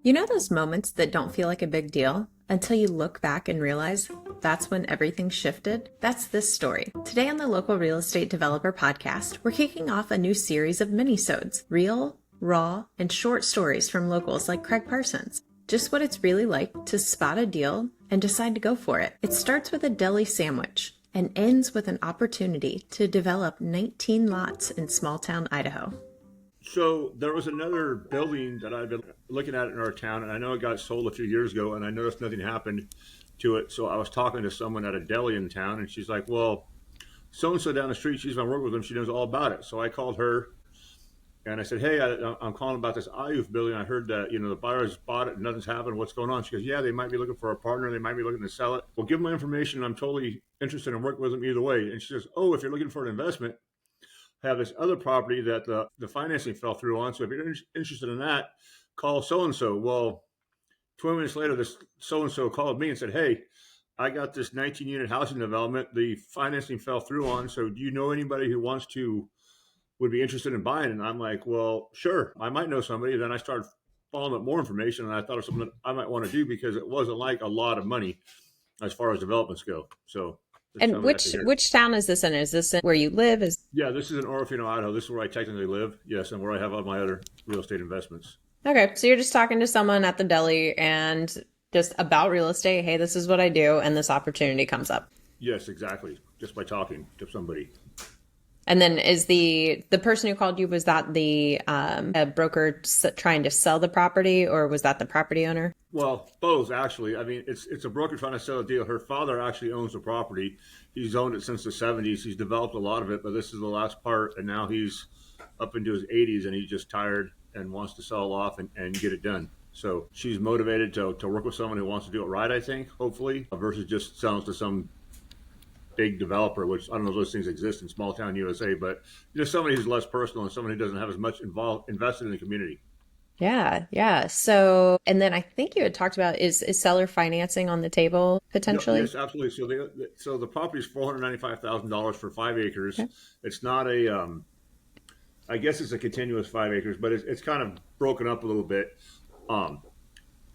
You know those moments that don't feel like a big deal until you look back and realize that's when everything shifted? That's this story. Today on the Local Real Estate Developer Podcast, we're kicking off a new series of minisodes, real, raw, and short stories from locals like Craig Parsons. Just what it's really like to spot a deal and decide to go for it. It starts with a Deli sandwich and ends with an opportunity to develop 19 lots in small-town Idaho. So there was another building that I've been looking at in our town, and I know it got sold a few years ago, and I noticed nothing happened to it. So I was talking to someone at a deli in town, and she's like, well, so-and-so down the street, she's been working with them. She knows all about it. So I called her, and I said, hey, I'm calling about this IUF building. I heard that, the buyers bought it and nothing's happened. What's going on? She goes, yeah, they might be looking for a partner. They might be looking to sell it. Well, give them my information. I'm totally interested in working with them either way. And she says, oh, if you're looking for an investment, have this other property that the financing fell through on. So if you're interested in that, call so-and-so. Well, 20 minutes later, this so-and-so called me and said, hey, I got this 19-unit housing development. The financing fell through on. So do you know anybody who would be interested in buying? And I'm like, well, sure, I might know somebody. Then I started following up more information, and I thought of something that I might want to do because it wasn't like a lot of money as far as developments go. So. And which town is this in? Is this in where you live? Yeah, this is in Orofino, Idaho. This is where I technically live. Yes, and where I have all my other real estate investments. Okay, so you're just talking to someone at the deli and just about real estate. Hey, this is what I do, and this opportunity comes up. Yes, exactly. Just by talking to somebody. And then is the person who called you, was that the a broker trying to sell the property, or was that the property owner? Well, both, actually. I mean, it's a broker trying to sell a deal. Her father actually owns the property. He's owned it since the 70s. He's developed a lot of it, but this is the last part, and now he's up into his 80s, and he's just tired and wants to sell off and get it done. So she's motivated to work with someone who wants to do it right, I think, hopefully, versus just selling to some big developer, which I don't know if those things exist in small town USA, but somebody who's less personal and someone who doesn't have as much invested in the community. Yeah. So, and then I think you had talked about is seller financing on the table potentially? Yes, absolutely. So the property is $495,000 for 5 acres. Okay. It's not I guess it's a continuous 5 acres, but it's kind of broken up a little bit.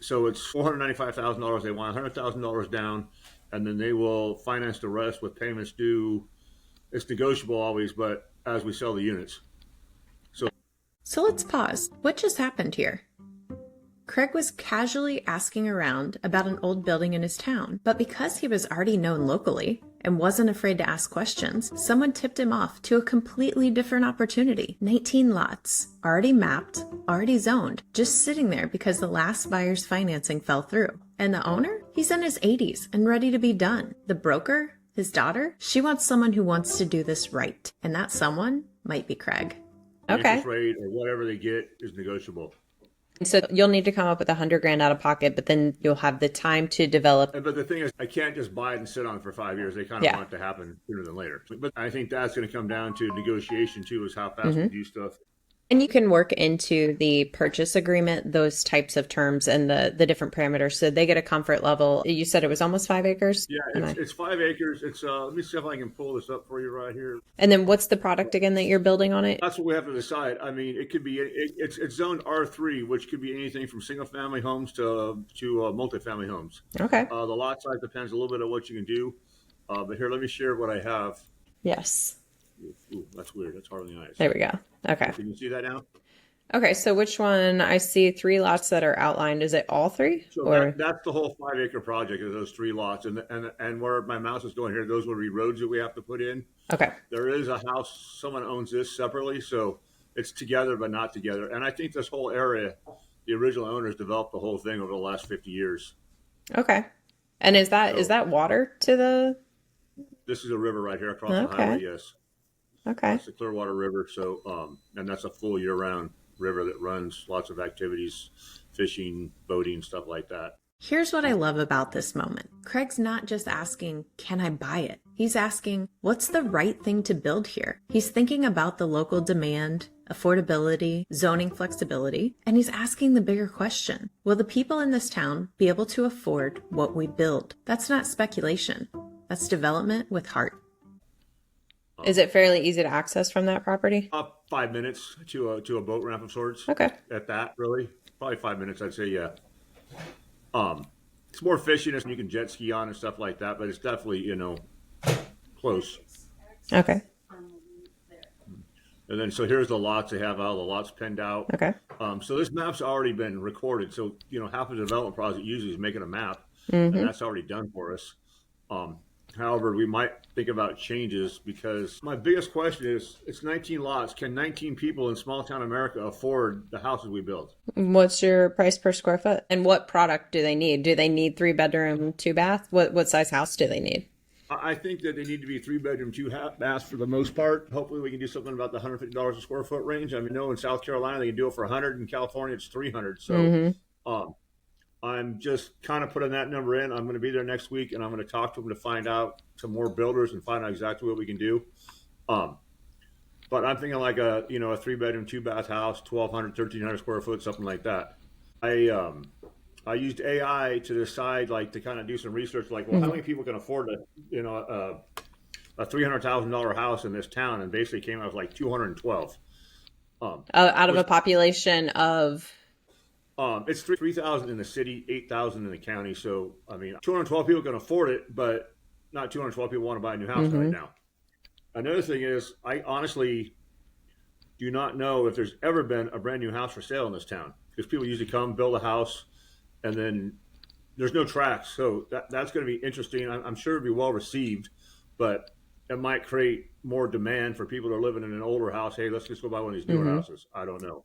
So it's $495,000. They want $100,000 down, and then they will finance the rest with payments due. It's negotiable always, but as we sell the units. So let's pause. What just happened here? Craig was casually asking around about an old building in his town, but because he was already known locally and wasn't afraid to ask questions, someone tipped him off to a completely different opportunity. 19 lots, already mapped, already zoned, just sitting there because the last buyer's financing fell through. And the owner? He's in his 80s and ready to be done. The broker? His daughter? She wants someone who wants to do this right. And that someone might be Craig. Okay. Interest rate or whatever they get is negotiable. So you'll need to come up with $100,000 out of pocket, but then you'll have the time to develop. But the thing is, I can't just buy it and sit on it for 5 years. They kind of want it to happen sooner than later. But I think that's going to come down to negotiation too, is how fast we do stuff. And you can work into the purchase agreement those types of terms and the different parameters, so they get a comfort level. You said it was almost 5 acres? Yeah, it's 5 acres. It's let me see if I can pull this up for you right here. And then what's the product again that you're building on it? That's what we have to decide. I mean, it could be it's zoned R3, which could be anything from single family homes to multifamily homes. Okay. The lot size depends a little bit on what you can do. But here, let me share what I have. Yes. Ooh, that's weird. That's hardly nice. There we go. Okay. Can you see that now? Okay, so which one? I see 3 lots that are outlined. Is it all 3? So that's the whole 5 acre project of those 3 lots. And where my mouse is going here, those would be roads that we have to put in. Okay. There is a house, someone owns this separately, so it's together but not together. And I think this whole area, the original owners developed the whole thing over the last 50 years. Okay. And is that water to the? This is a river right here across the highway, yes. Okay. It's the Clearwater River, so and that's a full year-round river that runs lots of activities, fishing, boating, stuff like that. Here's what I love about this moment. Craig's not just asking, can I buy it? He's asking, what's the right thing to build here? He's thinking about the local demand, affordability, zoning flexibility, and he's asking the bigger question. Will the people in this town be able to afford what we build? That's not speculation. That's development with heart. Is it fairly easy to access from that property? 5 minutes to a boat ramp of sorts. Okay. At that, really, probably 5 minutes, I'd say. Yeah. It's more fishiness and you can jet ski on and stuff like that, but it's definitely close. Okay. And then so here's the lots. They have all the lots pinned out. Okay. So this map's already been recorded. So half of the development project usually is making a map, Mm-hmm. and that's already done for us. However, we might think about changes because my biggest question is it's 19 lots. Can 19 people in small town America afford the houses we build? What's your price per square foot? And what product do they need? Do they need 3-bedroom, 2-bath? What size house do they need? I think that they need to be 3-bedroom, 2-baths for the most part. Hopefully, we can do something about the $150 a square foot range. I mean, in South Carolina they can do it for 100. In California, it's 300. So, Mm-hmm. I'm just kind of putting that number in. I'm going to be there next week, and I'm going to talk to them to find out some more builders and find out exactly what we can do. But I'm thinking like a 3-bedroom, 2-bath house, 1,200, 1,300 square foot, something like that. I used AI to decide, like, to kind of do some research, like, well, how many people can afford a $300,000 house in this town, and basically came out with like 212. Out of a population of... It's 3,000 in the city, 8,000 in the county. So, I mean, 212 people can afford it, but not 212 people want to buy a new house right now. Another thing is, I honestly do not know if there's ever been a brand new house for sale in this town, because people usually come, build a house, and then there's no tracks. So that's going to be interesting. I'm sure it'll be well received, but it might create more demand for people that are living in an older house. Hey, let's just go buy one of these newer houses. I don't know.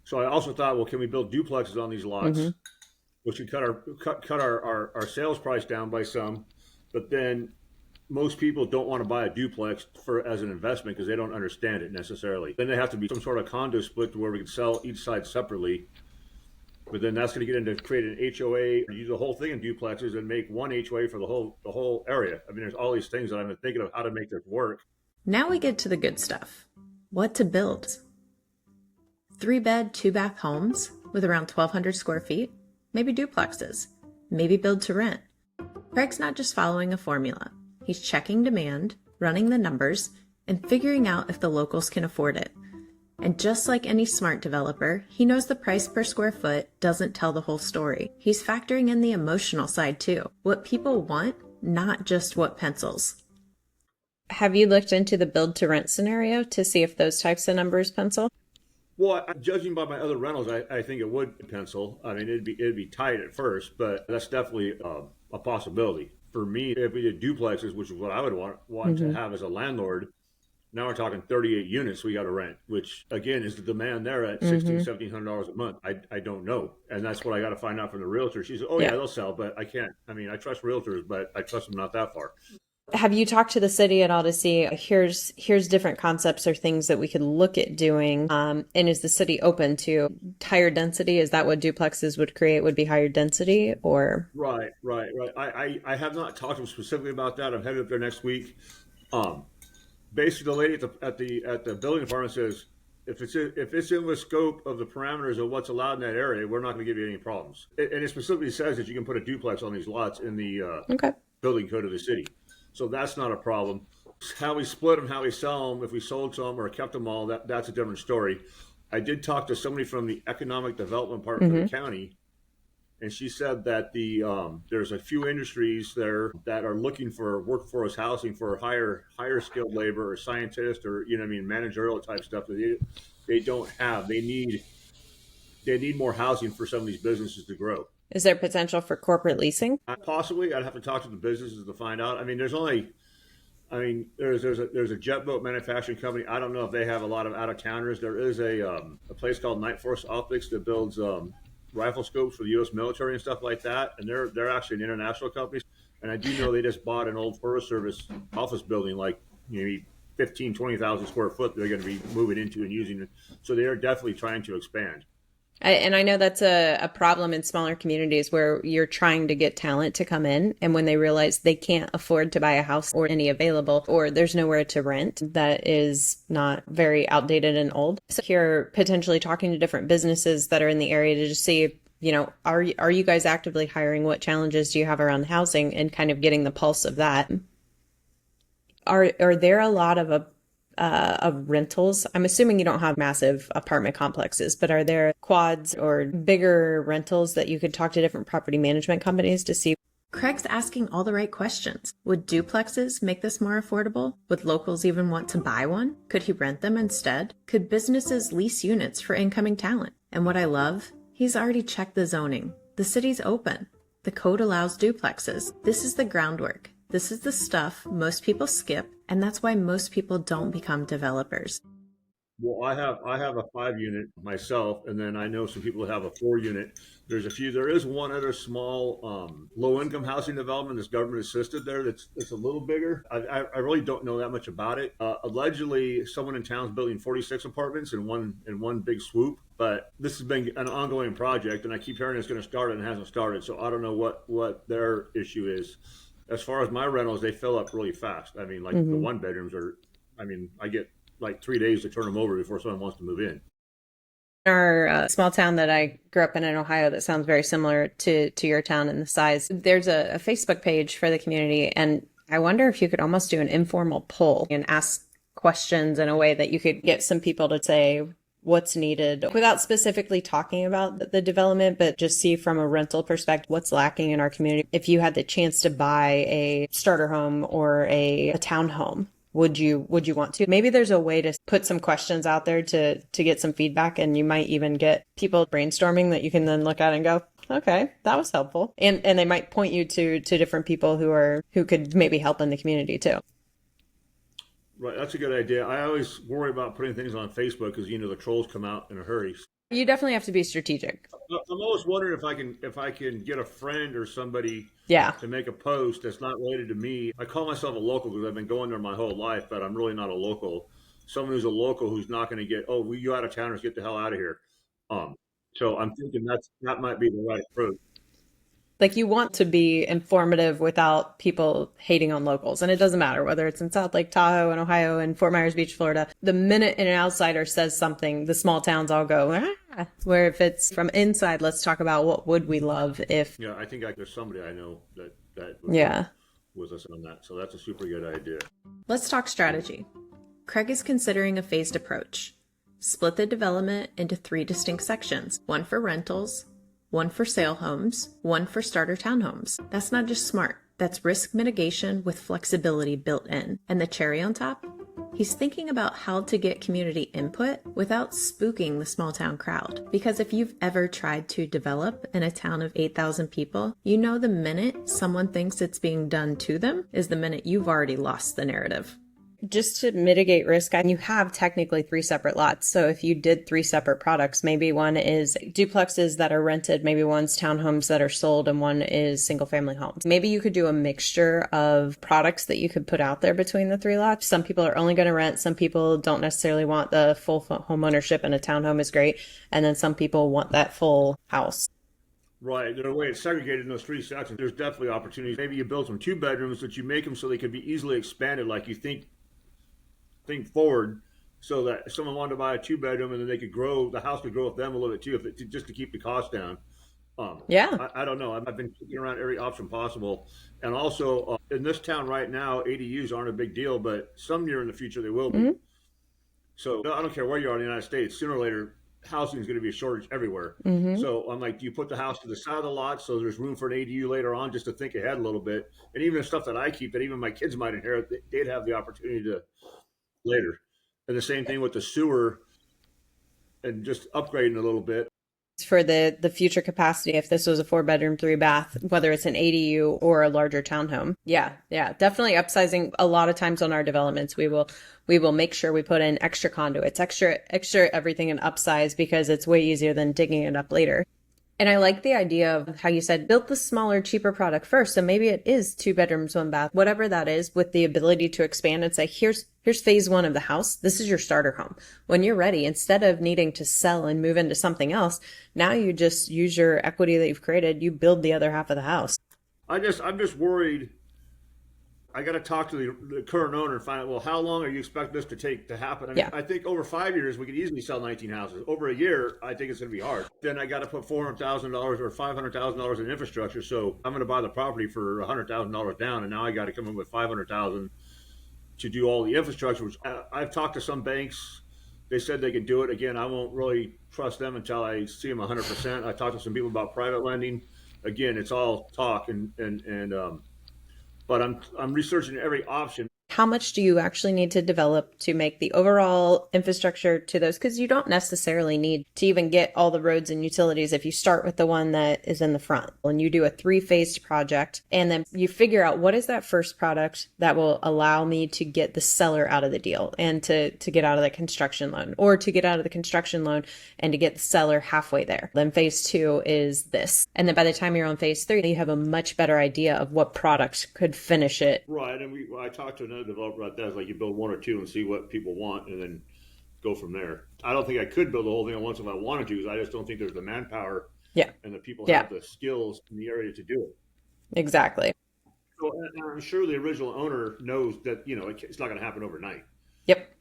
So I also thought, well, can we build duplexes on these lots, which would cut our sales price down by some, but then most people don't want to buy a duplex as an investment because they don't understand it necessarily. Then they have to be some sort of condo split to where we can sell each side separately. But then that's going to get into create an HOA, use the whole thing in duplexes and make one HOA for the whole area. I mean, there's all these things that I've been thinking of how to make this work. Now we get to the good stuff. What to build. 3-bed, 2-bath homes with around 1,200 square feet, maybe duplexes, maybe build to rent. Craig's not just following a formula. He's checking demand, running the numbers, and figuring out if the locals can afford it. And just like any smart developer, he knows the price per square foot doesn't tell the whole story. He's factoring in the emotional side too. What people want, not just what pencils. Have you looked into the build to rent scenario to see if those types of numbers pencil? Well, judging by my other rentals, I think it would pencil. I mean, it'd be tight at first, but that's definitely a possibility. For me, if we did duplexes, which is what I would want to have as a landlord, now we're talking 38 units we got to rent, which again is the demand there at $1,600, $1,700 a month. I don't know, and that's what I got to find out from the realtor. She said, "Oh yeah, they'll sell, but I can't. I mean, I trust realtors, but I trust them not that far." Have you talked to the city at all to see here's different concepts or things that we could look at doing? And is the city open to higher density? Is that what duplexes would create? Would be higher density or? Right. I have not talked to them specifically about that. I'm headed up there next week. Basically, the lady at the building department says if it's in the scope of the parameters of what's allowed in that area, we're not going to give you any problems. And it specifically says that you can put a duplex on these lots in the building code of the city. So that's not a problem. How we split them, how we sell them, if we sold some or kept them all, that's a different story. I did talk to somebody from the economic development part of the county, and she said that there's a few industries there that are looking for workforce housing for higher skilled labor or scientists or managerial type stuff that they don't have. They need more housing for some of these businesses to grow. Is there potential for corporate leasing? Possibly. I'd have to talk to the businesses to find out. I mean, there's a jet boat manufacturing company. I don't know if they have a lot of out of towners. There is a place called Night Force Optics that builds rifle scopes for the U.S. military and stuff like that. And they're actually an international company. And I do know they just bought an old Forest Service office building, like maybe 15, 20,000 square foot. They're going to be moving into and using it. So they are definitely trying to expand. And I know that's a problem in smaller communities where you're trying to get talent to come in. And when they realize they can't afford to buy a house or any available, or there's nowhere to rent, that is not very outdated and old. So you're potentially talking to different businesses that are in the area to just see, are you guys actively hiring? What challenges do you have around housing and kind of getting the pulse of that? Are there a lot of rentals? I'm assuming you don't have massive apartment complexes, but are there quads or bigger rentals that you could talk to different property management companies to see? Craig's asking all the right questions. Would duplexes make this more affordable? Would locals even want to buy one? Could he rent them instead? Could businesses lease units for incoming talent? And what I love, he's already checked the zoning. The city's open. The code allows duplexes. This is the groundwork. This is the stuff most people skip, and that's why most people don't become developers. Well, I have a 5 unit myself, and then I know some people that have a 4 unit. There's a few. There is one other small low income housing development that's government assisted there. That's a little bigger. I really don't know that much about it. Allegedly, someone in town's building 46 apartments in one big swoop. But this has been an ongoing project, and I keep hearing it's going to start and it hasn't started. So I don't know what their issue is. As far as my rentals, they fill up really fast. I mean, like the one bedrooms are. I mean, I get like 3 days to turn them over before someone wants to move in. Our small town that I grew up in Ohio that sounds very similar to your town in the size. There's a Facebook page for the community, and I wonder if you could almost do an informal poll and ask questions in a way that you could get some people to say what's needed without specifically talking about the development, but just see from a rental perspective what's lacking in our community. If you had the chance to buy a starter home or a townhome, would you want to? Maybe there's a way to put some questions out there to get some feedback, and you might even get people brainstorming that you can then look at and go, okay, that was helpful. And they might point you to different people who could maybe help in the community too. Right, that's a good idea. I always worry about putting things on Facebook because the trolls come out in a hurry. You definitely have to be strategic. I'm always wondering if I can get a friend or somebody to make a post that's not related to me. I call myself a local because I've been going there my whole life, but I'm really not a local. Someone who's a local who's not going to get, oh, you out of towners, get the hell out of here. So I'm thinking that might be the right approach. Like, you want to be informative without people hating on locals. And it doesn't matter whether it's in South Lake Tahoe in Ohio and Fort Myers Beach, Florida. The minute an outsider says something, the small towns all go, ah. Where if it's from inside, let's talk about what would we love if. Yeah, I think there's somebody I know that with us on that. So that's a super good idea. Let's talk strategy. Craig is considering a phased approach. Split the development into 3 distinct sections, one for rentals, one for sale homes, one for starter townhomes. That's not just smart. That's risk mitigation with flexibility built in. And the cherry on top? He's thinking about how to get community input without spooking the small town crowd. Because if you've ever tried to develop in a town of 8,000 people, you know the minute someone thinks it's being done to them is the minute you've already lost the narrative. Just to mitigate risk, and you have technically 3 separate lots. So if you did 3 separate products, maybe one is duplexes that are rented, maybe one's townhomes that are sold, and one is single family homes. Maybe you could do a mixture of products that you could put out there between the 3 lots. Some people are only going to rent. Some people don't necessarily want the full home ownership, and a townhome is great. And then some people want that full house. Right. The way it's segregated in those 3 sections, there's definitely opportunities. Maybe you build some 2 bedrooms, but you make them so they could be easily expanded, like you think forward, so that if someone wanted to buy a 2 bedroom and then the house could grow with them a little bit too, just to keep the cost down. I don't know. I've been kicking around every option possible, and also in this town right now, ADUs aren't a big deal, but some year in the future they will be. Mm-hmm. So I don't care where you are in the United States. Sooner or later, housing is going to be a shortage everywhere. Mm-hmm. So I'm like, do you put the house to the side of the lot so there's room for an ADU later on, just to think ahead a little bit? And even the stuff that I keep, that even my kids might inherit, they'd have the opportunity to later. And the same thing with the sewer and just upgrading a little bit. For the future capacity, if this was a 4-bedroom, 3-bath, whether it's an ADU or a larger townhome. Yeah, definitely upsizing. A lot of times on our developments, we will make sure we put in extra conduits, extra everything and upsize, because it's way easier than digging it up later. And I like the idea of how you said, build the smaller, cheaper product first. So maybe it is 2 bedrooms, 1 bath, whatever that is, with the ability to expand and say, here's phase 1 of the house. This is your starter home. When you're ready, instead of needing to sell and move into something else, now you just use your equity that you've created. You build the other half of the house. I'm just worried. I got to talk to the current owner and find out, well, how long are you expecting this to take to happen? I mean, I think over 5 years, we could easily sell 19 houses. Over a year, I think it's going to be hard. Then I got to put $400,000 or $500,000 in infrastructure. So I'm going to buy the property for $100,000 down, and now I got to come in with $500,000 to do all the infrastructure. Which I've talked to some banks. They said they could do it. Again, I won't really trust them until I see them 100%. I talked to some people about private lending. Again, it's all talk, but I'm researching every option. How much do you actually need to develop to make the overall infrastructure to those? Because you don't necessarily need to even get all the roads and utilities if you start with the one that is in the front and you do a 3-phased project and then you figure out what is that first product that will allow me to get the seller out of the deal and to get out of the construction loan, or to get out of the construction loan and to get the seller halfway there. Then phase 2 is this. And then by the time you're on phase 3, you have a much better idea of what product could finish it. Right. And I talked to another developer about that. It's like you build 1 or 2 and see what people want and then go from there. I don't think I could build the whole thing at once if I wanted to, because I just don't think there's the manpower and the people have the skills in the area to do it. Exactly. So, and I'm sure the original owner knows that, it's not going to happen overnight. Yep.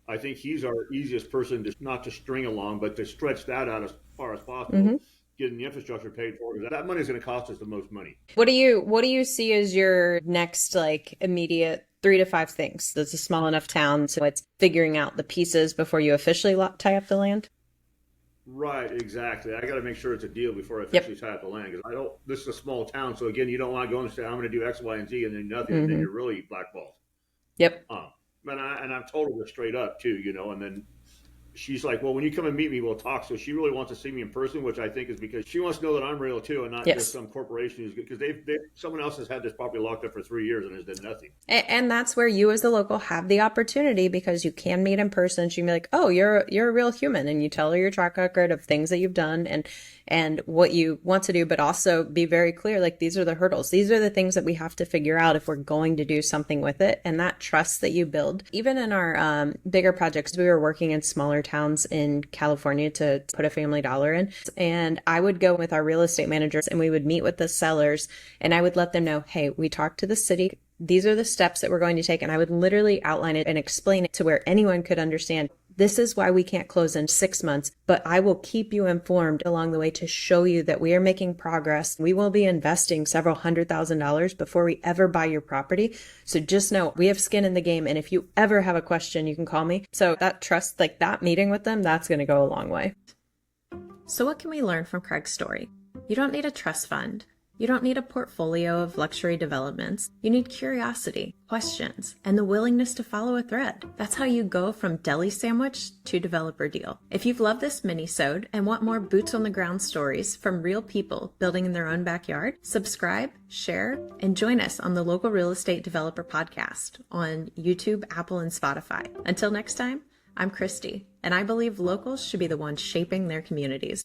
I think he's our easiest person to not to string along, but to stretch that out as far as possible. Getting the infrastructure paid for, because that money is going to cost us the most money. What do you see as your next immediate 3 to 5 things? That's a small enough town, so it's figuring out the pieces before you officially tie up the land. Right, exactly. I got to make sure it's a deal before I officially tie up the land, because this is a small town, so again, you don't want to go and say I'm going to do X, Y, and Z, and then nothing, and then you're really blackballed. Yep. And I've told her straight up too, and then she's like, well, when you come and meet me, we'll talk. So she really wants to see me in person, which I think is because she wants to know that I'm real too, and not just some corporation who's good. Because someone else has had this property locked up for 3 years and has done nothing. And that's where you as the local have the opportunity, because you can meet in person. She can be like, oh, you're a real human, and you tell her your track record of things that you've done and what you want to do, but also be very clear, like, these are the hurdles. These are the things that we have to figure out if we're going to do something with it. And that trust that you build, even in our bigger projects, we were working in smaller towns in California to put a Family Dollar in. And I would go with our real estate managers and we would meet with the sellers, and I would let them know, hey, we talked to the city. These are the steps that we're going to take. And I would literally outline it and explain it to where anyone could understand. This is why we can't close in 6 months, but I will keep you informed along the way to show you that we are making progress. We will be investing several $100,000 before we ever buy your property. So just know we have skin in the game. And if you ever have a question, you can call me. So that trust, like that meeting with them, that's going to go a long way. So what can we learn from Craig's story? You don't need a trust fund. You don't need a portfolio of luxury developments. You need curiosity, questions, and the willingness to follow a thread. That's how you go from deli sandwich to developer deal. If you've loved this minisode and want more boots on the ground stories from real people building in their own backyard, subscribe, share, and join us on the Local Real Estate Developer Podcast on YouTube, Apple, and Spotify. Until next time, I'm Christy, and I believe locals should be the ones shaping their communities.